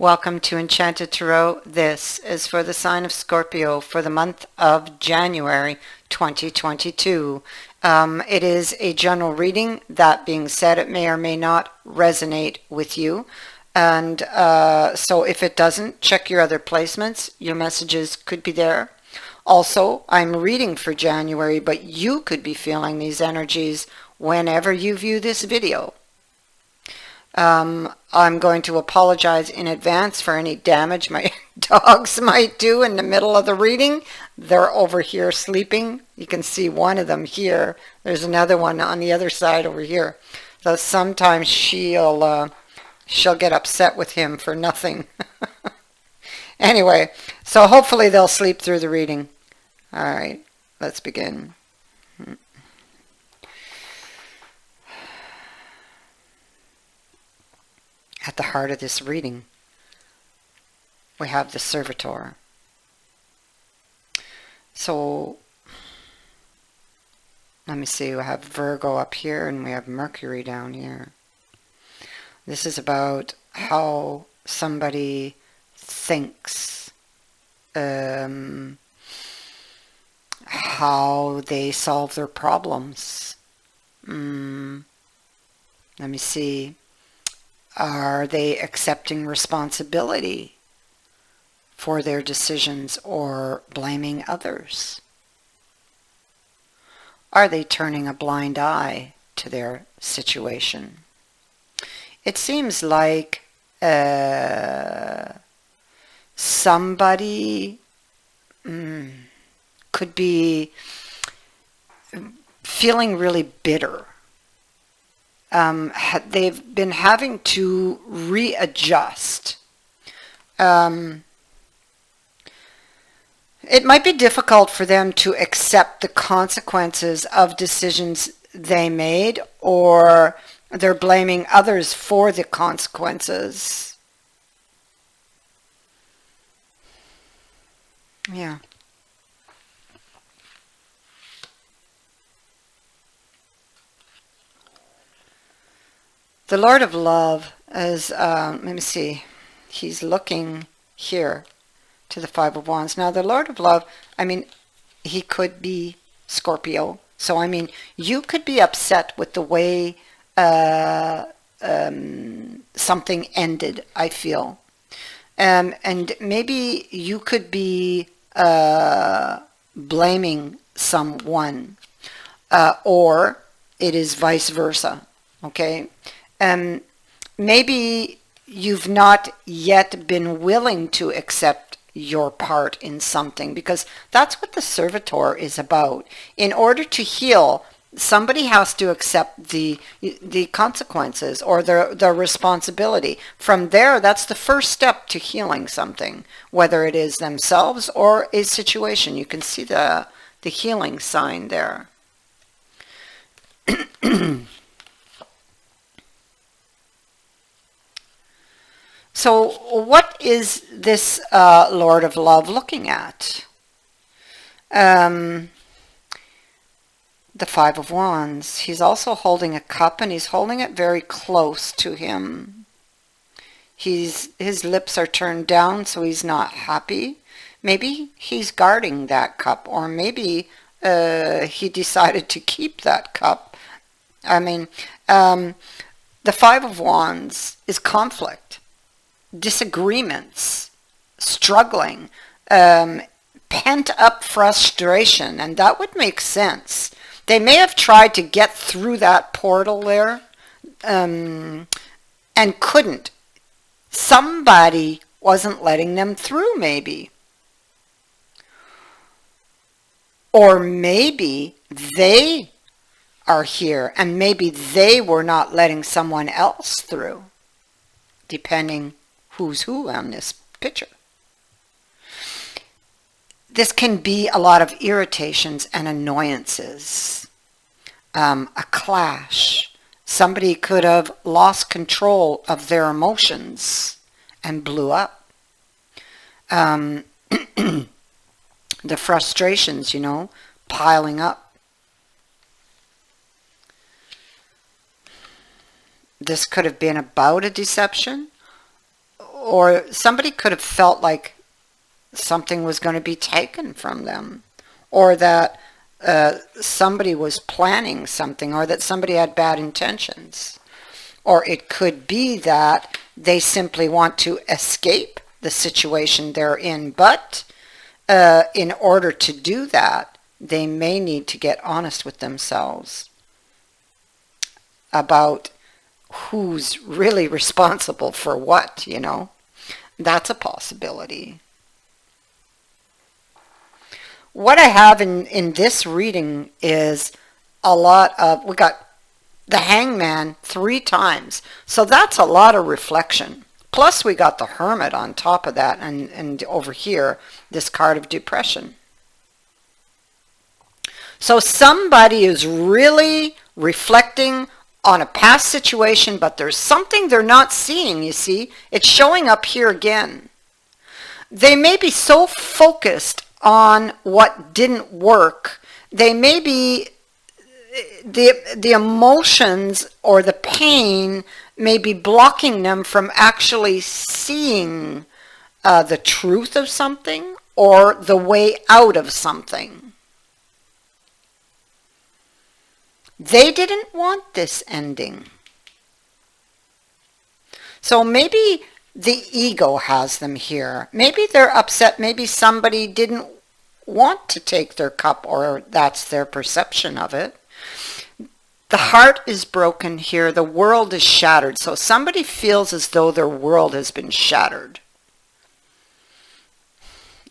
Welcome to Enchanted Tarot. This is for the sign of Scorpio for the month of January 2022. It is a general reading. That being said, it may or may not resonate with you. And so if it doesn't, check your other placements. Your messages could be there. Also, I'm reading for January, but you could be feeling these energies whenever you view this video. I'm going to apologize in advance for any damage my dogs might do in the middle of the reading. They're over here sleeping. You can see one of them here. There's another one on the other side over here. So sometimes she'll get upset with him for nothing. Anyway, so hopefully they'll sleep through the reading. All right, let's begin. At the heart of this reading, we have the servitor. So, let me see, we have Virgo up here and we have Mercury down here. This is about how somebody thinks, how they solve their problems. Let me see. Are they accepting responsibility for their decisions or blaming others? Are they turning a blind eye to their situation? It seems like somebody could be feeling really bitter. They've been having to readjust. It might be difficult for them to accept the consequences of decisions they made, or they're blaming others for the consequences. Yeah. The Lord of Love is, let me see, he's looking here to the Five of Wands. Now, the Lord of Love, I mean, he could be Scorpio. So, I mean, you could be upset with the way something ended, I feel. And maybe you could be blaming someone, or it is vice versa, okay? Maybe you've not yet been willing to accept your part in something, because that's what the servitor is about. In order to heal, somebody has to accept the consequences or the responsibility. From there, that's the first step to healing something, whether it is themselves or a situation. You can see the healing sign there. So what is this Lord of Love looking at? The Five of Wands. He's also holding a cup, and he's holding it very close to him. His lips are turned down, so he's not happy. Maybe he's guarding that cup, or maybe he decided to keep that cup. I mean, the Five of Wands is conflict, disagreements, struggling, pent-up frustration, and that would make sense. They may have tried to get through that portal there and couldn't. Somebody wasn't letting them through, maybe. Or maybe they are here and maybe they were not letting someone else through, depending who's who on this picture. This can be a lot of irritations and annoyances, a clash. Somebody could have lost control of their emotions and blew up. The frustrations, piling up. This could have been about a deception, or somebody could have felt like something was going to be taken from them, or that somebody was planning something, or that somebody had bad intentions. Or it could be that they simply want to escape the situation they're in, but in order to do that, they may need to get honest with themselves about who's really responsible for what, you know. That's a possibility. What I have in this reading is a lot of, we got the Hangman 3 times. So that's a lot of reflection. Plus we got the Hermit on top of that, and over here, this card of depression. So somebody is really reflecting on a past situation, but there's something they're not seeing, you see. It's showing up here again. They may be so focused on what didn't work. They may be, the emotions or the pain may be blocking them from actually seeing the truth of something or the way out of something. They didn't want this ending. So maybe the ego has them here. Maybe they're upset. Maybe somebody didn't want to take their cup, or that's their perception of it. The heart is broken here. The world is shattered. So somebody feels as though their world has been shattered.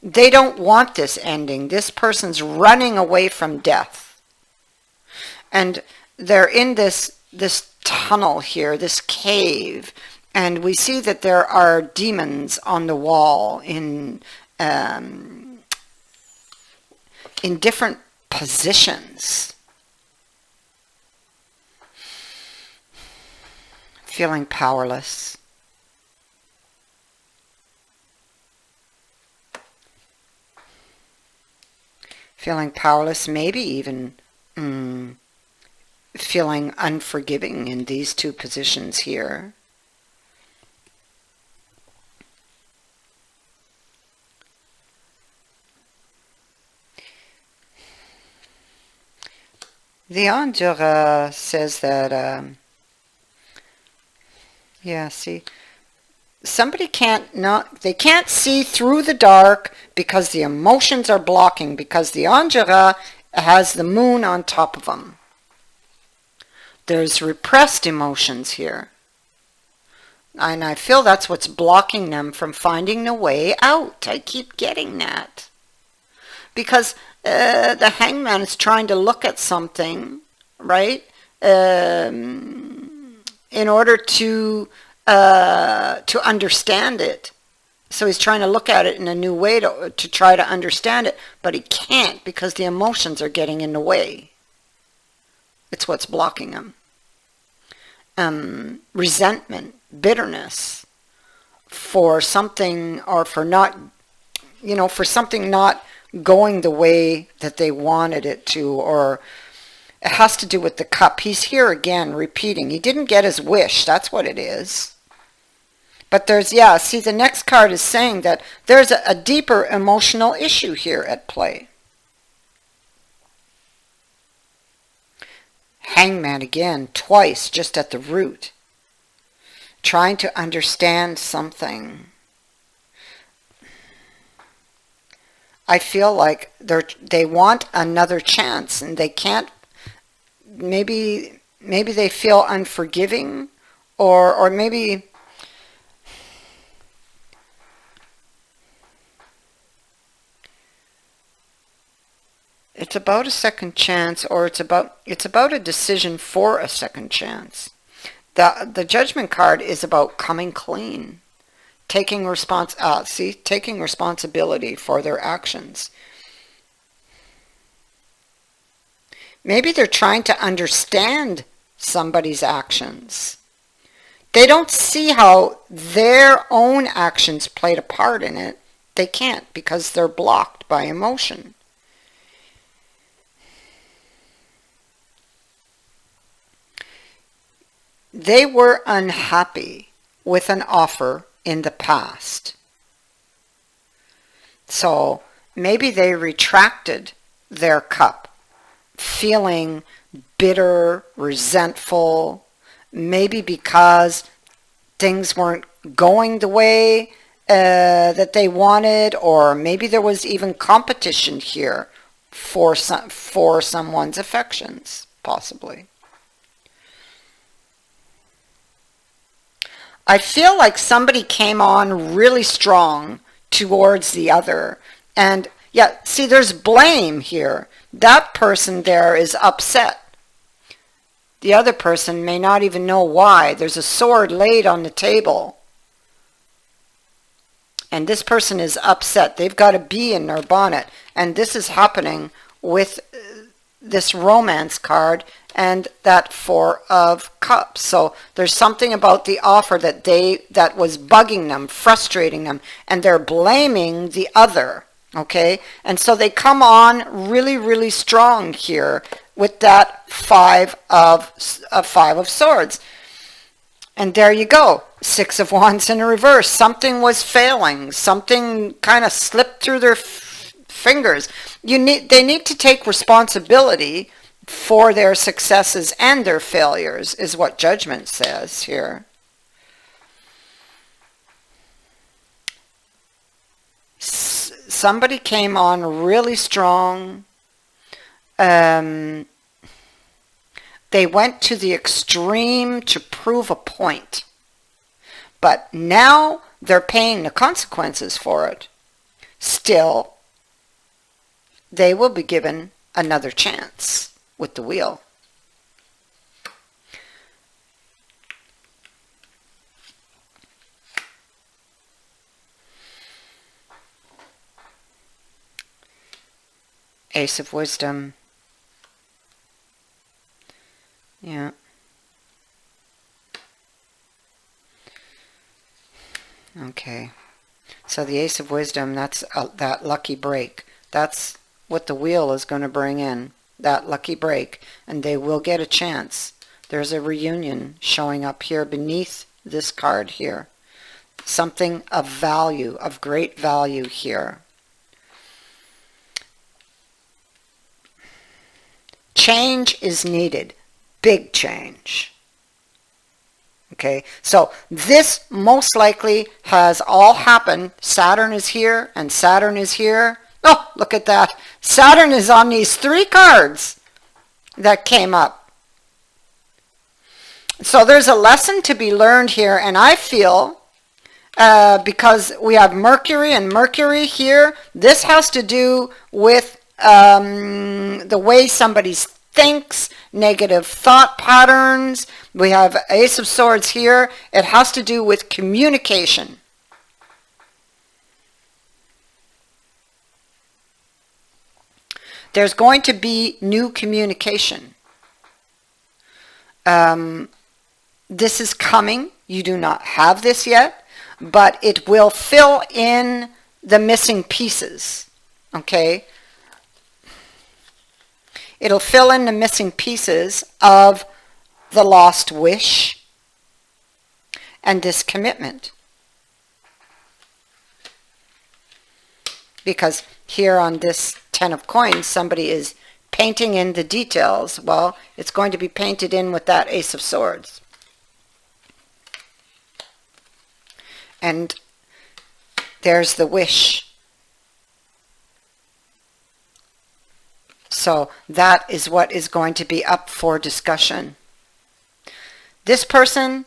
They don't want this ending. This person's running away from death. And they're in this tunnel here, this cave. And we see that there are demons on the wall in different positions. Feeling powerless. Feeling powerless, maybe even feeling unforgiving in these 2 positions here. The Angel says that, yeah, see, somebody they can't see through the dark because the emotions are blocking, because the Angel has the moon on top of them. There's repressed emotions here. And I feel that's what's blocking them from finding the way out. I keep getting that. Because the Hangman is trying to look at something, right? In order to understand it. So he's trying to look at it in a new way to try to understand it. But he can't because the emotions are getting in the way. It's what's blocking him. Resentment, bitterness for something, or for not, for something not going the way that they wanted it to, or it has to do with the cup. He's here again repeating. He didn't get his wish. That's what it is. But there's, see, the next card is saying that there's a deeper emotional issue here at play. Hangman again, twice, just at the root. Trying to understand something. I feel like they want another chance, and they can't. Maybe they feel unforgiving, or maybe it's about a second chance, or it's about a decision for a second chance. The Judgment card is about coming clean. Taking responsibility for their actions. Maybe they're trying to understand somebody's actions. They don't see how their own actions played a part in it. They can't because they're blocked by emotion. They were unhappy with an offer in the past. So maybe they retracted their cup, feeling bitter, resentful, maybe because things weren't going the way that they wanted, or maybe there was even competition here for someone's affections, possibly. I feel like somebody came on really strong towards the other. And yeah, see, there's blame here. That person there is upset. The other person may not even know why. There's a sword laid on the table. And this person is upset. They've got a bee in their bonnet. And this is happening with this romance card and that Four of Cups. So there's something about the offer that was bugging them, frustrating them, and they're blaming the other. Okay, and so they come on really, really strong here with that Five of Swords. And there you go, Six of Wands in a reverse. Something was failing. Something kind of slipped through their fingers. They need to take responsibility for their successes and their failures, is what Judgment says here. Somebody came on really strong. They went to the extreme to prove a point. But now they're paying the consequences for it. Still, they will be given another chance with the wheel. Ace of Wisdom. Yeah. Okay. So the Ace of Wisdom, that's that lucky break. That's what the wheel is going to bring in. That lucky break. And they will get a chance. There's a reunion showing up here beneath this card here. Something of value, of great value here. Change is needed. Big change. Okay, so this most likely has all happened. Saturn is here and Saturn is here. Oh, look at that. Saturn is on these three cards that came up. So there's a lesson to be learned here, and I feel because we have Mercury and Mercury here, this has to do with the way somebody thinks, negative thought patterns. We have Ace of Swords here. It has to do with communication. There's going to be new communication. This is coming. You do not have this yet, but it will fill in the missing pieces. Okay? It'll fill in the missing pieces of the lost wish and this commitment. Because here on this Ten of Coins, somebody is painting in the details. Well, it's going to be painted in with that Ace of Swords. And there's the wish. So that is what is going to be up for discussion. This person,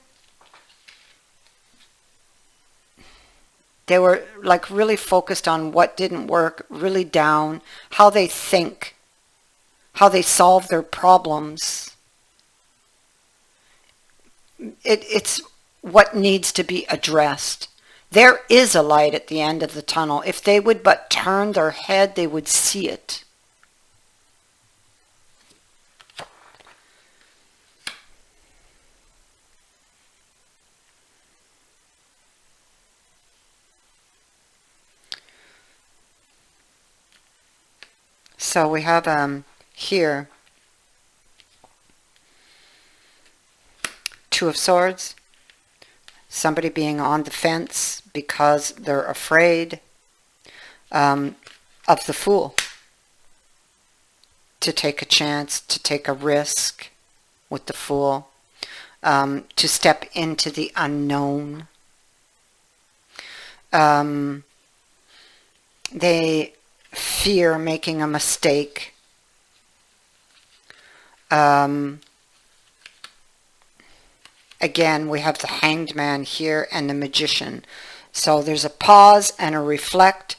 they were like really focused on what didn't work, really down, how they think, how they solve their problems. It's what needs to be addressed. There is a light at the end of the tunnel. If they would but turn their head, they would see it. So we have here Two of Swords, Somebody being on the fence because they're afraid of the Fool. To take a chance, to take a risk with the Fool. To step into the unknown. They fear making a mistake. Again, we have the Hanged Man here and the Magician. So there's a pause and a reflect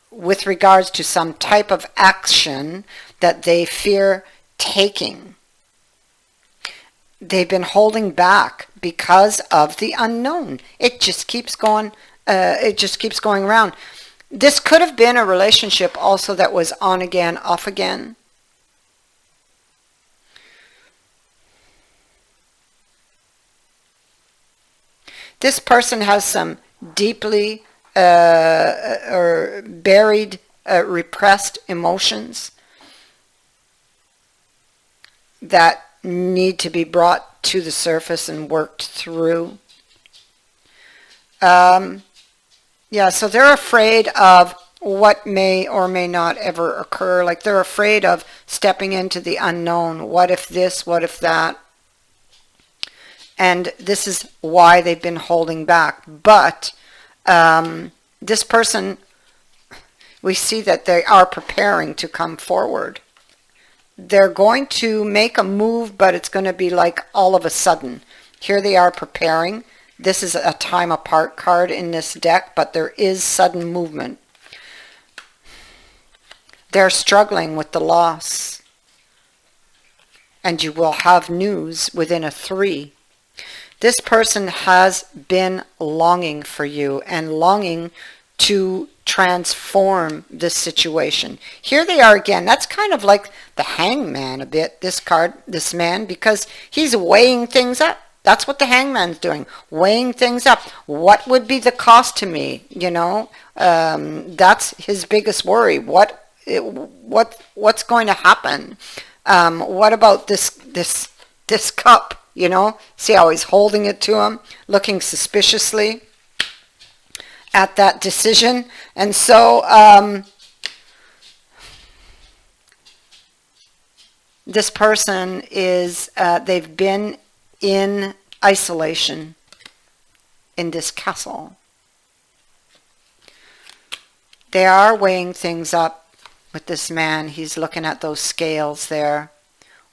with regards to some type of action that they fear taking. They've been holding back because of the unknown. It just keeps going. It just keeps going around. This could have been a relationship also that was on again, off again. This person has some deeply or buried, repressed emotions that need to be brought to the surface and worked through. Yeah, so they're afraid of what may or may not ever occur. Like they're afraid of stepping into the unknown. What if this? What if that? And this is why they've been holding back. But this person, we see that they are preparing to come forward. They're going to make a move, but it's going to be like all of a sudden. Here they are preparing. This is a time apart card in this deck, but there is sudden movement. They're struggling with the loss. And you will have news within a 3. This person has been longing for you and longing to transform this situation. Here they are again. That's kind of like the Hangman a bit, this card, this man, because he's weighing things up. That's what the Hangman's doing, weighing things up. What would be the cost to me? You know, that's his biggest worry. What's going to happen? What about this cup? You know, see how he's holding it to him, looking suspiciously at that decision. And so this person is, they've been in isolation in this castle. They are weighing things up with this man. He's looking at those scales there,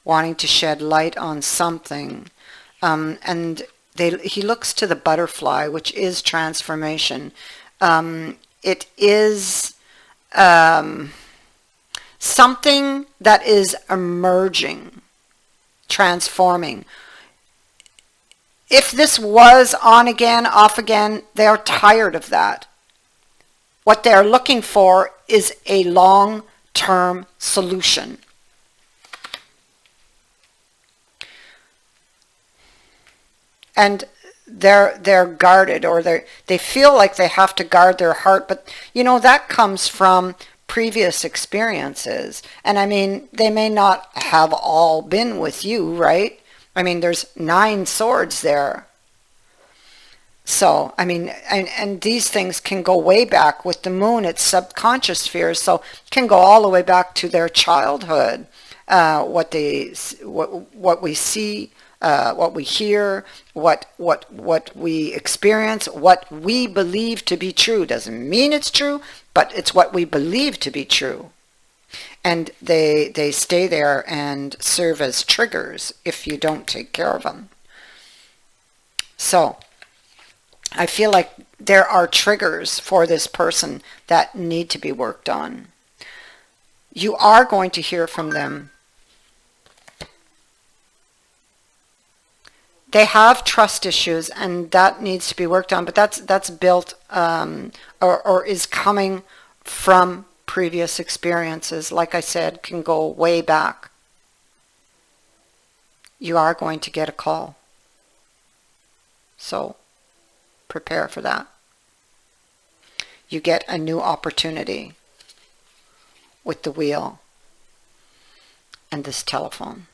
wanting to shed light on something. And he looks to the butterfly, which is transformation. It is something that is emerging, transforming. If this was on again, off again, they are tired of that. What they are looking for is a long-term solution. And they're guarded, or they feel like they have to guard their heart, but you know that comes from previous experiences. And I mean, they may not have all been with you, right? I mean, there's 9 swords there. So, I mean, and these things can go way back with the moon. It's subconscious fears, so it can go all the way back to their childhood. What we see, what we hear, what we experience, what we believe to be true. Doesn't mean it's true, but it's what we believe to be true. And they stay there and serve as triggers if you don't take care of them. So I feel like there are triggers for this person that need to be worked on. You are going to hear from them. They have trust issues, and that needs to be worked on, but that's built or is coming from previous experiences. Like I said, can go way back. You are going to get a call. So prepare for that. You get a new opportunity with the wheel and this telephone.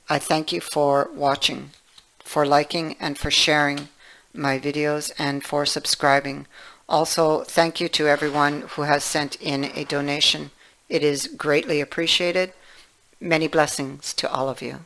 I thank you for watching, for liking, and for sharing my videos, and for subscribing. Also, thank you to everyone who has sent in a donation. It is greatly appreciated. Many blessings to all of you.